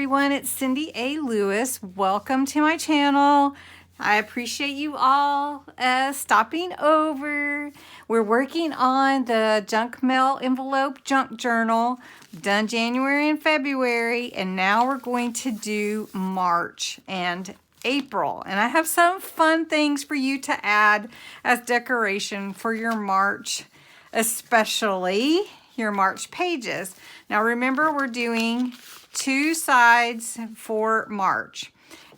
everyone, it's Cindy A. Lewis. Welcome to my channel. I appreciate you all stopping over. We're working on the junk mail envelope junk journal. We've done January and February, and now we're going to do March and April. And I have some fun things for you to add as decoration for your March, especially your March pages. Now remember, we're doing 2 sides for March.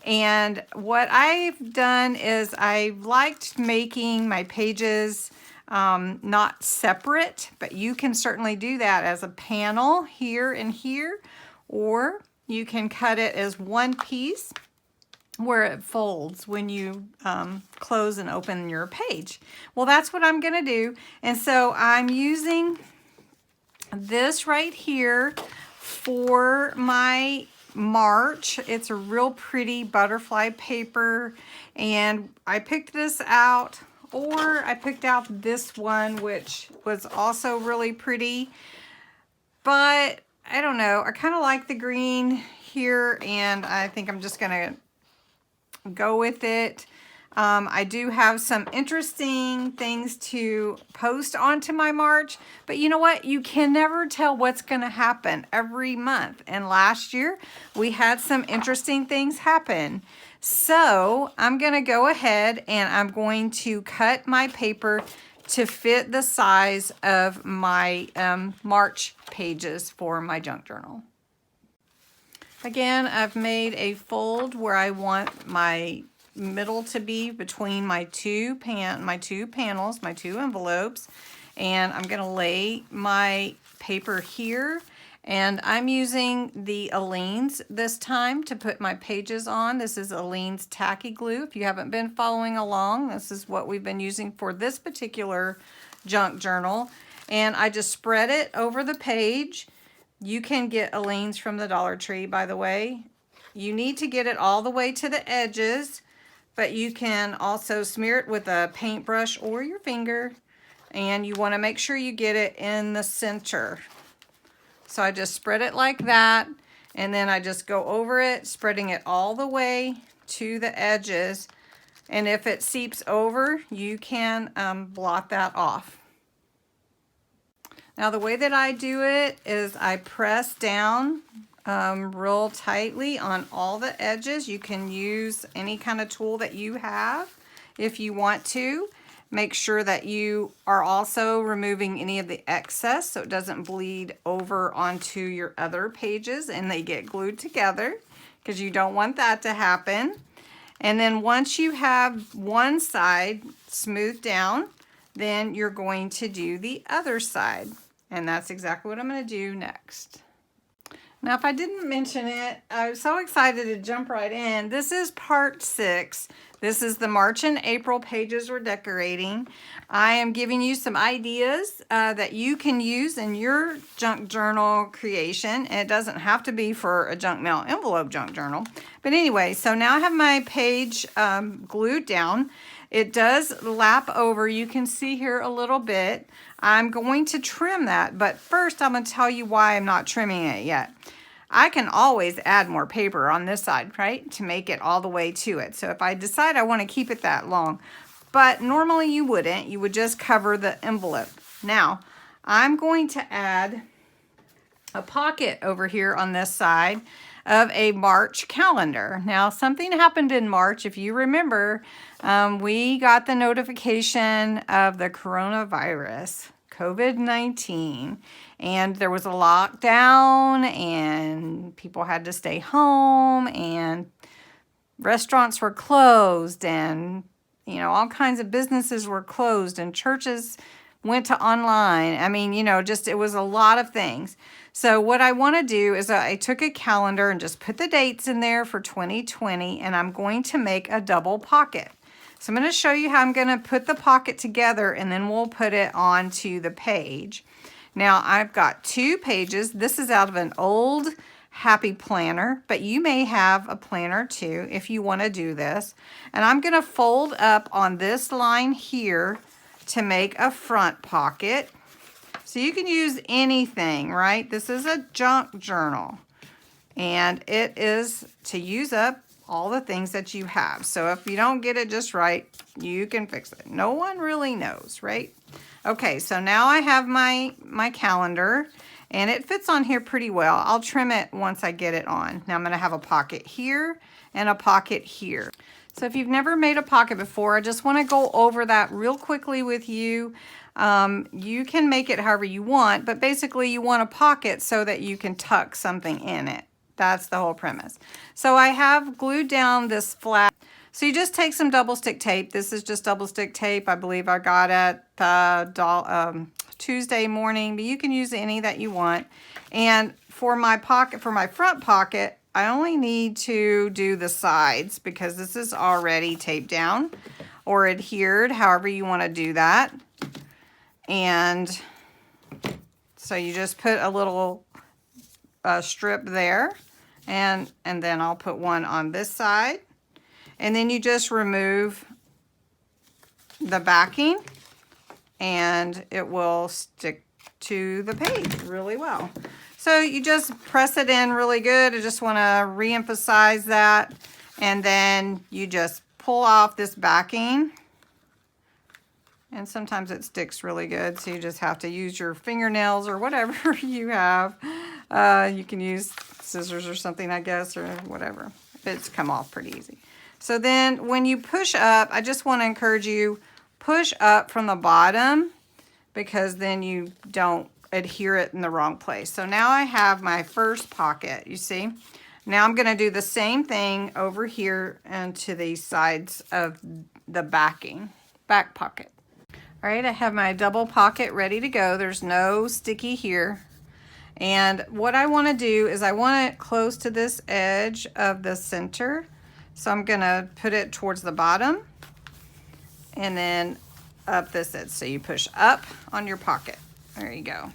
And what I've done is I liked making my pages not separate, but you can certainly do that as a panel here and here, or you can cut it as one piece where it folds when you close and open your page. Well, that's what I'm gonna do. And so I'm using this right here for my March. It's a real pretty butterfly paper, and I picked this out, or I picked out this one, which was also really pretty, but I don't know, I kind of like the green here, and I think I'm just gonna go with it. I do have some interesting things to post onto my March, but you know what? You can never tell what's going to happen every month. And last year, we had some interesting things happen. So I'm going to go ahead and I'm going to cut my paper to fit the size of my March pages for my junk journal. Again, I've made a fold where I want my middle to be between my two panels, my 2 envelopes, and I'm going to lay my paper here, and I'm using the Aleene's this time to put my pages on. This is Aleene's tacky glue. If you haven't been following along, this is what we've been using for this particular junk journal, and I just spread it over the page. You can get Aleene's from the Dollar Tree, by the way. You need to get it all the way to the edges, but you can also smear it with a paintbrush or your finger, and you want to make sure you get it in the center. So I just spread it like that, and then I just go over it, spreading it all the way to the edges, and if it seeps over, you can blot that off. Now the way that I do it is I press down real tightly on all the edges. You can use any kind of tool that you have if you want to. Make sure that you are also removing any of the excess so it doesn't bleed over onto your other pages and they get glued together, because you don't want that to happen. And then once you have one side smoothed down, then you're going to do the other side. And that's exactly what I'm going to do next. Now, if I didn't mention it, I was so excited to jump right in. This is part 6. This is the March and April pages we're decorating. I am giving you some ideas that you can use in your junk journal creation. And it doesn't have to be for a junk mail envelope junk journal. But anyway, so now I have my page glued down. It does lap over. You can see here a little bit. I'm going to trim that, but first I'm going to tell you why I'm not trimming it yet. I can always add more paper on this side, right, to make it all the way to it. So if I decide I want to keep it that long, but normally you wouldn't. You would just cover the envelope. Now, I'm going to add a pocket over here on this side of a March calendar. Now, something happened in March. If you remember, we got the notification of the coronavirus, COVID-19, and there was a lockdown and people had to stay home and restaurants were closed and, you know, all kinds of businesses were closed and churches went to online. I mean, you know, just it was a lot of things. So what I want to do is I took a calendar and just put the dates in there for 2020, and I'm going to make a double pocket. So I'm going to show you how I'm going to put the pocket together, and then we'll put it onto the page. Now I've got 2 pages. This is out of an old Happy Planner, but you may have a planner too if you want to do this. And I'm going to fold up on this line here to make a front pocket. So you can use anything, right? This is a junk journal. And it is to use up all the things that you have. So if you don't get it just right, you can fix it. No one really knows, right? Okay, so now I have my calendar, and it fits on here pretty well. I'll trim it once I get it on. Now I'm gonna have a pocket here and a pocket here. So if you've never made a pocket before, I just wanna go over that real quickly with you. You can make it however you want, but basically you want a pocket so that you can tuck something in it. That's the whole premise. So I have glued down this flap. So you just take some double stick tape. This is just double stick tape. I believe I got it Tuesday morning, but you can use any that you want. And for my pocket, for my front pocket, I only need to do the sides because this is already taped down or adhered, however you want to do that. And so you just put a little strip there, and then I'll put one on this side. And then you just remove the backing and it will stick to the page really well. So you just press it in really good. I just want to re-emphasize that. And then you just pull off this backing. And sometimes it sticks really good, so you just have to use your fingernails or whatever you have. You can use scissors or something, I guess, or whatever. It's come off pretty easy. So then when you push up, I just want to encourage you, push up from the bottom because then you don't adhere it in the wrong place. So now I have my first pocket, you see? Now I'm going to do the same thing over here and to the sides of the back pocket. All right, I have my double pocket ready to go. There's no sticky here. And what I want to do is I want it close to this edge of the center. So I'm going to put it towards the bottom and then up this edge. So you push up on your pocket. There you go.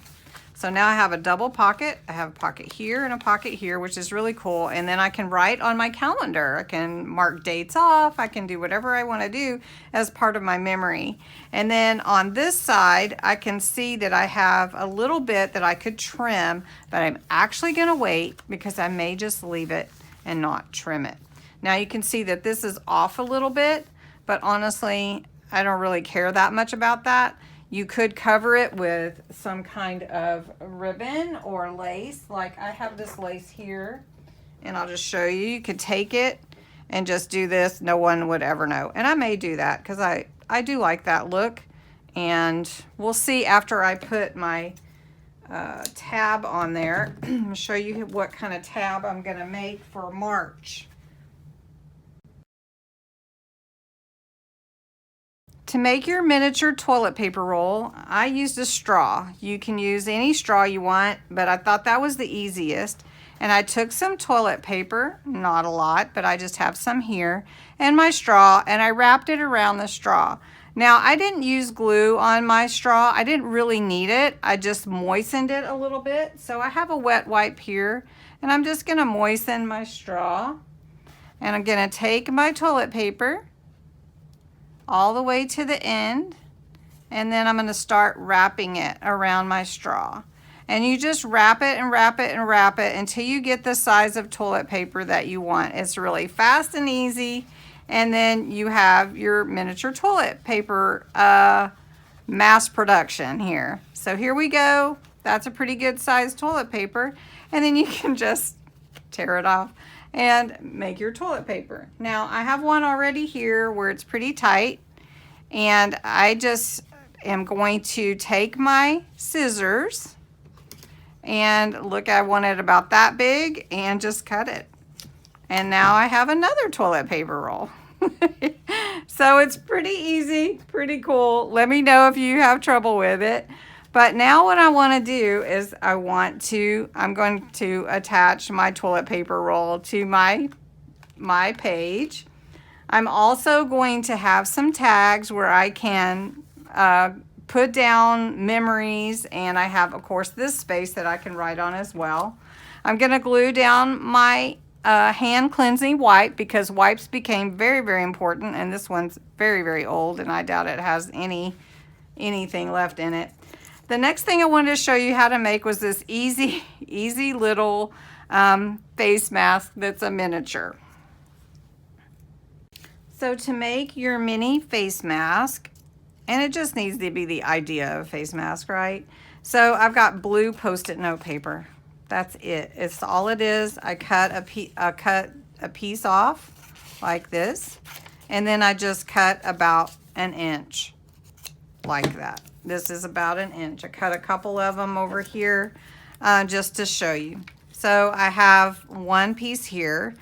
So now I have a double pocket. I have a pocket here and a pocket here, which is really cool. And then I can write on my calendar. I can mark dates off. I can do whatever I want to do as part of my memory. And then on this side, I can see that I have a little bit that I could trim, but I'm actually going to wait because I may just leave it and not trim it. Now you can see that this is off a little bit, but honestly, I don't really care that much about that. You could cover it with some kind of ribbon or lace. Like I have this lace here, and I'll just show you. You could take it and just do this. No one would ever know. And I may do that because I do like that look. And we'll see after I put my tab on there. I'll show you what kind of tab I'm going to make for March. To make your miniature toilet paper roll, I used a straw. You can use any straw you want, but I thought that was the easiest. And I took some toilet paper, not a lot, but I just have some here, and my straw, and I wrapped it around the straw. Now, I didn't use glue on my straw. I didn't really need it. I just moistened it a little bit. So I have a wet wipe here, and I'm just gonna moisten my straw. And I'm gonna take my toilet paper all the way to the end, and then I'm going to start wrapping it around my straw. And you just wrap it and wrap it and wrap it until you get the size of toilet paper that you want. It's really fast and easy, and then you have your miniature toilet paper mass production here. So here we go. That's a pretty good size toilet paper, and then you can just tear it off and make your toilet paper. Now I have one already here where it's pretty tight, and I just am going to take my scissors and look, I want it about that big, and just cut it. And now I have another toilet paper roll. So it's pretty easy, pretty cool. Let me know if you have trouble with it. But now what I want to do is I'm going to attach my toilet paper roll to my page. I'm also going to have some tags where I can put down memories, and I have, of course, this space that I can write on as well. I'm going to glue down my hand cleansing wipe because wipes became very, very important, and this one's very, very old, and I doubt it has anything left in it. The next thing I wanted to show you how to make was this easy little face mask that's a miniature. So to make your mini face mask, and it just needs to be the idea of a face mask, right? So I've got blue Post-it note paper. That's it. It's all it is. I cut a piece off like this, and then I just cut about an inch like that. This is about an inch. I cut a couple of them over here just to show you. So I have one piece here.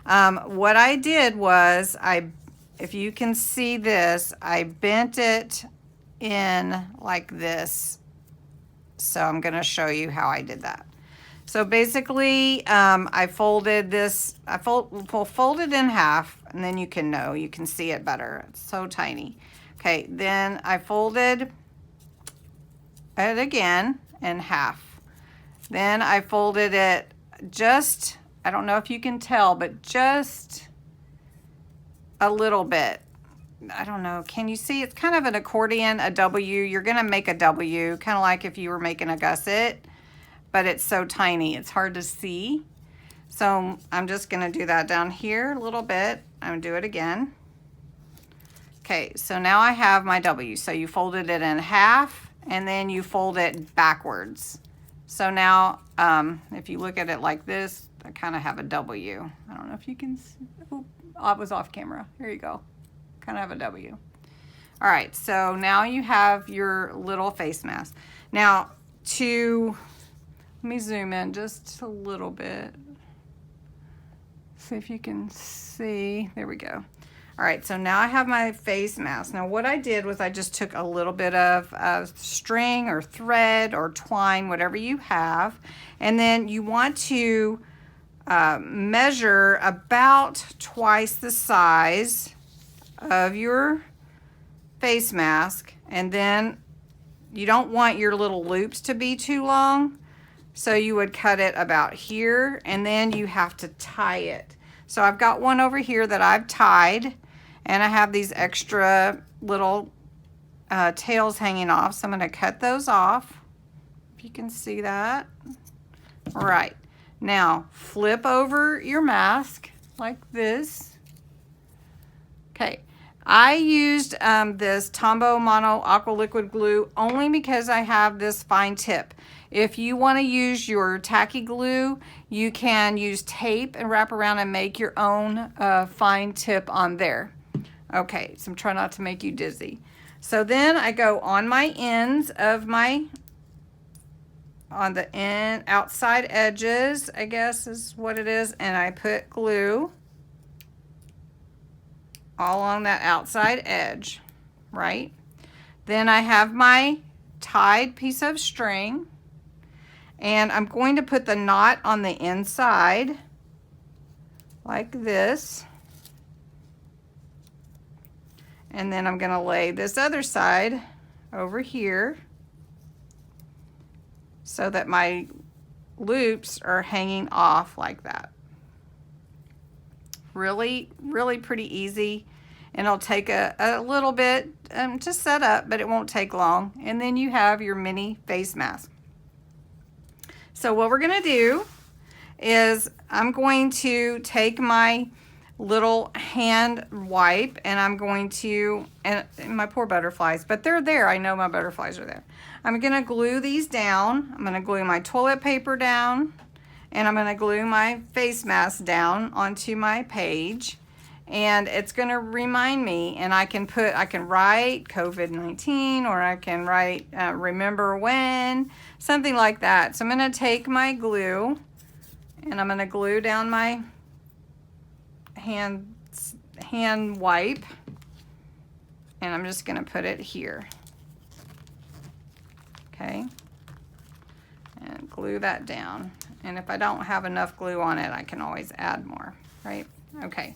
What I did was, if you can see this, I bent it in like this. So I'm going to show you how I did that. So basically, I folded this, fold it in half, and then you can see it better. It's so tiny. Okay, then I folded it again in half. Then I folded it just, I don't know if you can tell, but just a little bit. I don't know, can you see? It's kind of an accordion, a W. You're gonna make a W, kind of like if you were making a gusset, but it's so tiny, it's hard to see. So I'm just gonna do that down here a little bit. I'm gonna do it again. Okay, so now I have my W. So you folded it in half, and then you fold it backwards. So now, if you look at it like this, I kind of have a W. I don't know if you can see. Oh, I was off camera. Here you go. Kind of have a W. All right, so now you have your little face mask. Now, let me zoom in just a little bit. See if you can see. There we go. All right, so now I have my face mask. Now what I did was I just took a little bit of string or thread or twine, whatever you have, and then you want to measure about twice the size of your face mask, and then you don't want your little loops to be too long, so you would cut it about here, and then you have to tie it. So I've got one over here that I've tied, and I have these extra little tails hanging off, so I'm going to cut those off, if you can see that. All right, now flip over your mask like this. Okay, I used this Tombow Mono Aqua Liquid Glue only because I have this fine tip. If you want to use your tacky glue, you can use tape and wrap around and make your own fine tip on there. Okay, so I'm trying not to make you dizzy. So then I go on my ends of on the outside edges, I guess is what it is, and I put glue all on that outside edge, right? Then I have my tied piece of string, and I'm going to put the knot on the inside like this. And then I'm going to lay this other side over here so that my loops are hanging off like that. Really, really pretty easy. And it'll take a little bit to set up, but it won't take long. And then you have your mini face mask. So what we're going to do is I'm going to take my little hand wipe, and I'm going to, and my poor butterflies, but they're there. I know my butterflies are there. I'm going to glue these down. I'm going to glue my toilet paper down, and I'm going to glue my face mask down onto my page, and it's going to remind me, and I can write COVID-19, or I can write remember when, something like that. So I'm going to take my glue, and I'm going to glue down my hand wipe, and I'm just going to put it here. Okay, and glue that down. And if I don't have enough glue on it, I can always add more, right? Okay,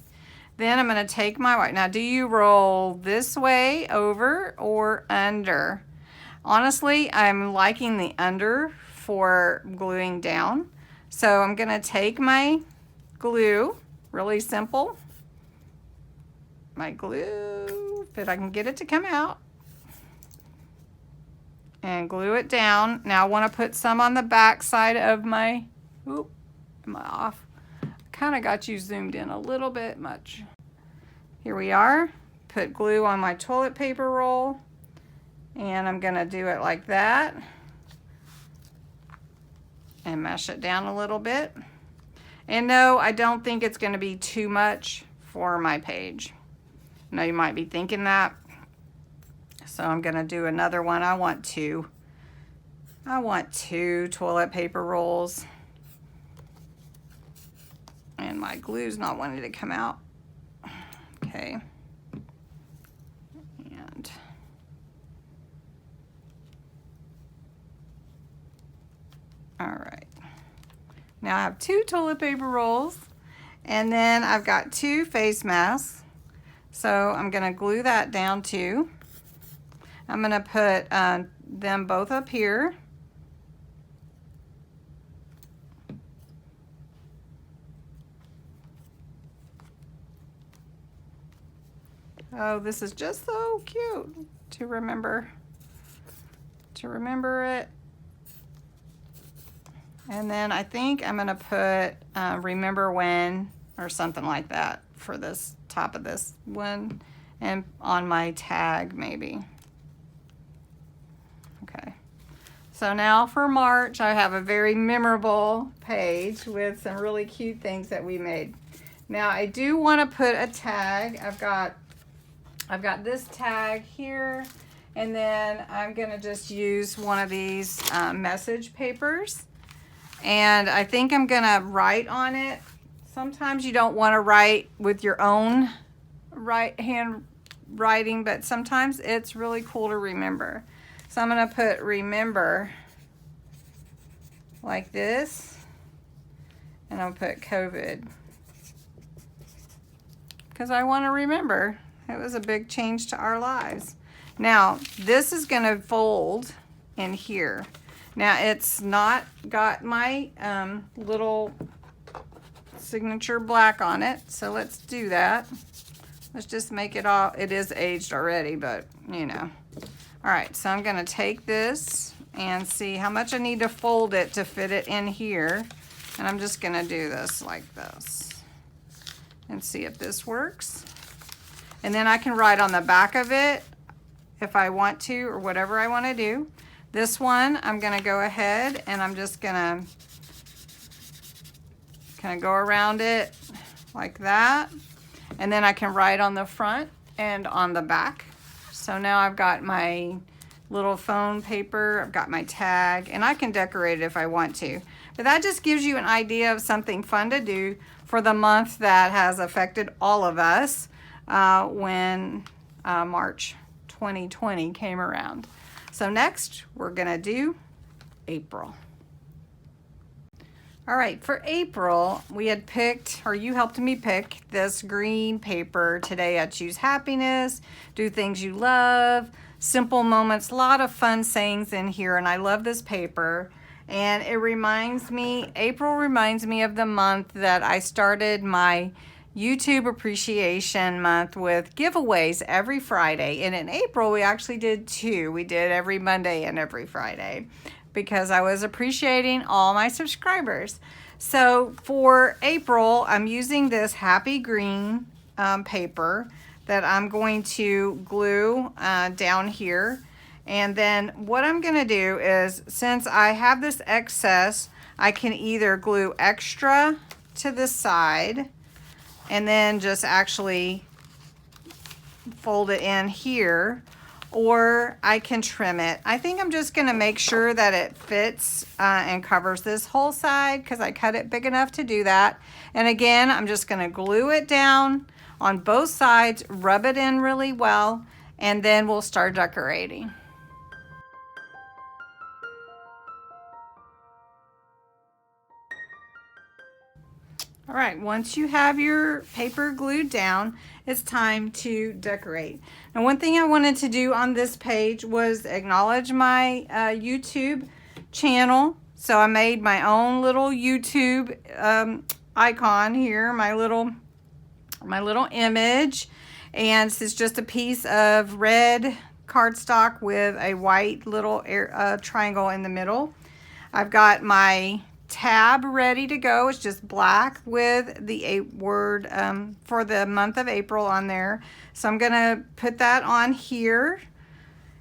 then I'm going to take my wipe. Now, do you roll this way over or under? Honestly, I'm liking the under for gluing down. So I'm going to take my glue, really simple, my glue, if I can get it to come out, and glue it down. Now I want to put some on the back side of my, oop, am I off? kind of got you zoomed in a little bit much. Here we are. Put glue on my toilet paper roll, and I'm gonna do it like that and mesh it down a little bit. And no, I don't think it's gonna be too much for my page. I know you might be thinking that. So I'm gonna do another one. I want two toilet paper rolls. And my glue's not wanting to come out. Okay. And all right. Now I have 2 toilet paper rolls, and then I've got 2 face masks. So I'm gonna glue that down too. I'm gonna put them both up here. Oh, this is just so cute to remember it. And then I think I'm gonna put remember when or something like that for this top of this one and on my tag maybe. Okay, so now for March, I have a very memorable page with some really cute things that we made. Now I do want to put a tag. I've got this tag here, and then I'm gonna just use one of these message papers, and I think I'm gonna write on it. Sometimes you don't want to write with your own hand writing, but sometimes it's really cool to remember. So I'm gonna put remember like this, and I'll put COVID because I want to remember. It was a big change to our lives. Now, this is gonna fold in here. Now, it's not got my little signature black on it, so let's do that. Let's just make it all, it is aged already, but you know. All right, so I'm gonna take this and see how much I need to fold it to fit it in here. And I'm just gonna do this like this and see if this works. And then I can write on the back of it if I want to, or whatever I want to do. This one, I'm gonna go ahead and I'm just gonna kind of go around it like that. And then I can write on the front and on the back. So now I've got my little phone paper, I've got my tag, and I can decorate it if I want to. But that just gives you an idea of something fun to do for the month that has affected all of us when March 2020 came around. So next, we're gonna do April. All right, for April, we had picked, or you helped me pick, this green paper. Today I choose happiness, do things you love, simple moments, a lot of fun sayings in here, and I love this paper. And it reminds me, April reminds me of the month that I started my YouTube Appreciation Month with giveaways every Friday. And in April, we actually did 2. We did every Monday and every Friday, because I was appreciating all my subscribers. So for April, I'm using this happy green paper that I'm going to glue down here. And then what I'm gonna do is, since I have this excess, I can either glue extra to the side and then just actually fold it in here, or I can trim it. I think I'm just gonna make sure that it fits and covers this whole side, because I cut it big enough to do that. And again, I'm just gonna glue it down on both sides, rub it in really well, and then we'll start decorating. All right, once you have your paper glued down, it's time to decorate. Now, one thing I wanted to do on this page was acknowledge my YouTube channel. So I made my own little YouTube icon here, my little image. And this is just a piece of red cardstock with a white little triangle in the middle. I've got my tab ready to go. It's just black with the word for the month of April on there. So I'm gonna put that on here.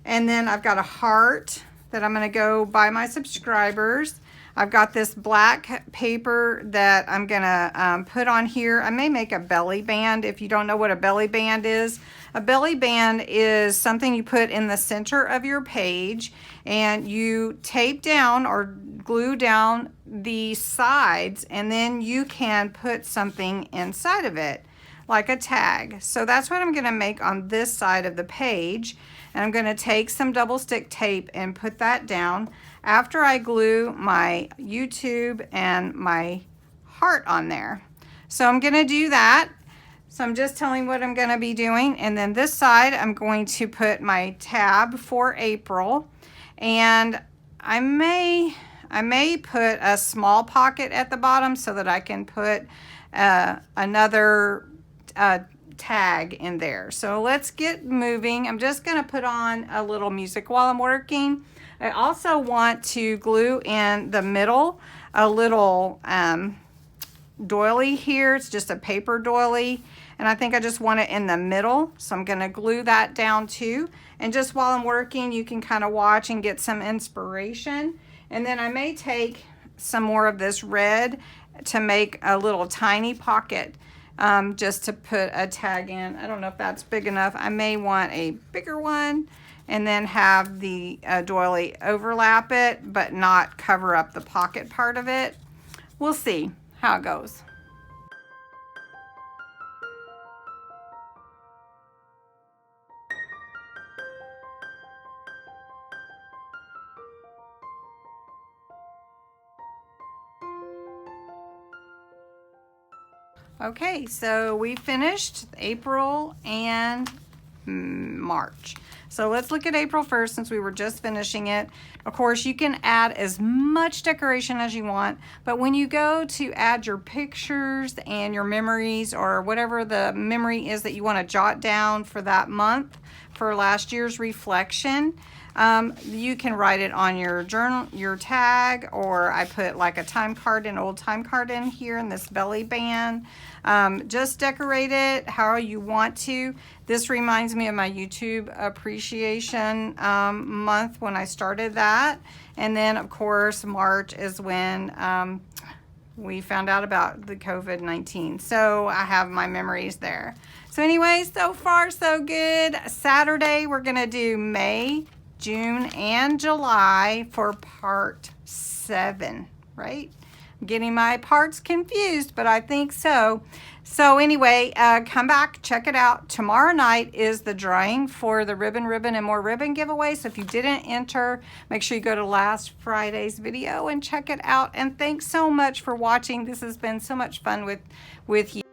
And then I've got a heart that I'm gonna go buy my subscribers. I've got this black paper that I'm gonna put on here. I may make a belly band. If you don't know what a belly band is, a belly band is something you put in the center of your page and you tape down or glue down the sides, and then you can put something inside of it, like a tag. So that's what I'm gonna make on this side of the page. And I'm gonna take some double stick tape and put that down after I glue my YouTube and my heart on there. So I'm gonna do that. So I'm just telling what I'm gonna be doing. And then this side, I'm going to put my tab for April. And I may put a small pocket at the bottom so that I can put another tag in there. So let's get moving. I'm just gonna put on a little music while I'm working. I also want to glue in the middle a little doily here. It's just a paper doily, and I think I just want it in the middle. So I'm gonna glue that down too. And just while I'm working, you can kind of watch and get some inspiration. And then I may take some more of this red to make a little tiny pocket just to put a tag in. I don't know if that's big enough. I may want a bigger one and then have the doily overlap it, but not cover up the pocket part of it. We'll see how it goes. Okay, so we finished April and March. So let's look at April first, since we were just finishing it. Of course, you can add as much decoration as you want, but when you go to add your pictures and your memories, or whatever the memory is that you want to jot down for that month for last year's reflection, you can write it on your journal, your tag, or I put like a time card, an old time card in here in this belly band. Just decorate it how you want to. This reminds me of my YouTube appreciation month when I started that. And then of course March is when we found out about the COVID-19. So I have my memories there. So anyway, so far so good. Saturday we're gonna do May, June, and July for part 7, right? I'm getting my parts confused, but I think so. So anyway, come back, check it out. Tomorrow night is the drawing for the Ribbon, and More Ribbon giveaway. So if you didn't enter, make sure you go to last Friday's video and check it out. And thanks so much for watching. This has been so much fun with you.